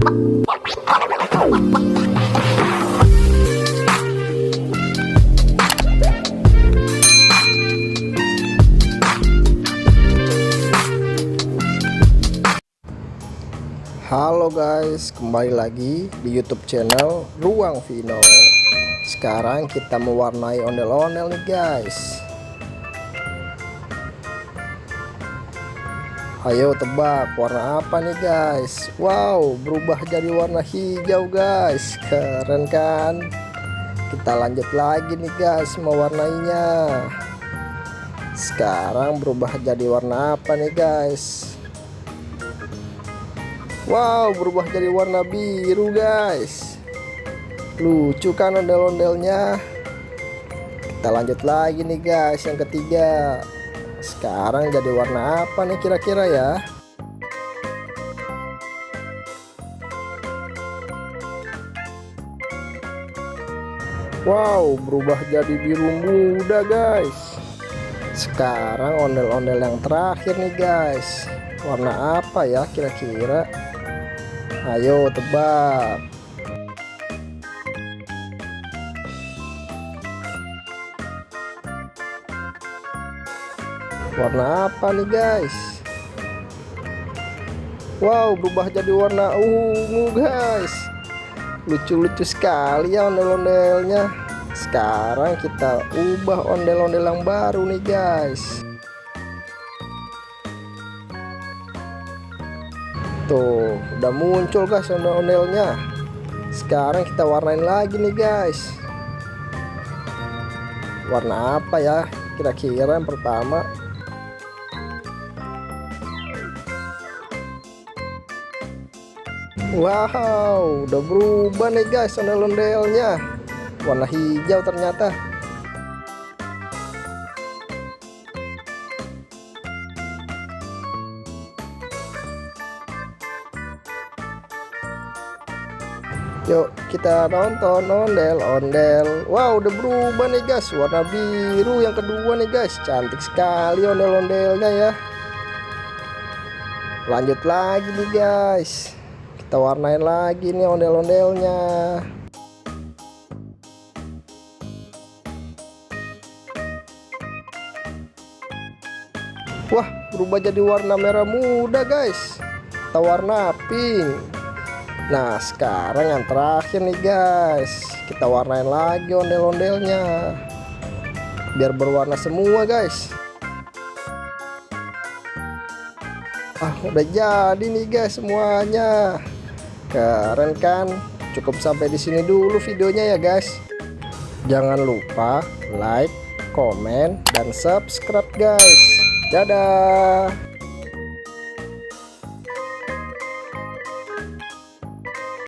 Halo guys, kembali lagi di YouTube channel Ruang Vino. Sekarang kita mewarnai ondel-ondel nih guys. Ayo tebak warna apa nih guys? Wow, berubah jadi warna hijau guys. Keren kan? Kita lanjut lagi nih guys mewarnainya. Sekarang berubah jadi warna apa nih guys? Wow, berubah jadi warna biru guys. Lucu kan ondel-ondelnya. Kita lanjut lagi nih guys, yang ketiga. Sekarang jadi warna apa nih kira-kira ya? Wow, berubah jadi biru muda guys. Sekarang ondel-ondel yang terakhir nih guys. Warna apa ya kira-kira? Ayo tebak. Warna apa nih guys? Wow, berubah jadi warna ungu guys. Lucu-lucu sekali ya ondel-ondelnya. Sekarang kita ubah ondel-ondel yang baru nih guys. Tuh, udah muncul guys ondel-ondelnya. Sekarang kita warnain lagi nih guys. Warna apa ya kira-kira yang pertama? Wow, udah berubah nih guys ondel-ondelnya. Warna hijau ternyata. Yuk kita nonton ondel-ondel. Wow, udah berubah nih guys, warna biru yang kedua nih guys. Cantik sekali ondel-ondelnya ya. Lanjut lagi nih guys, kita warnain lagi nih ondel-ondelnya. Wah, berubah jadi warna merah muda guys. Kita warna pink. Nah, sekarang yang terakhir nih guys, kita warnain lagi ondel-ondelnya biar berwarna semua guys. Udah jadi nih guys semuanya. Keren kan? Cukup sampai di sini dulu videonya ya guys. Jangan lupa like, komen, dan subscribe guys. Dadah.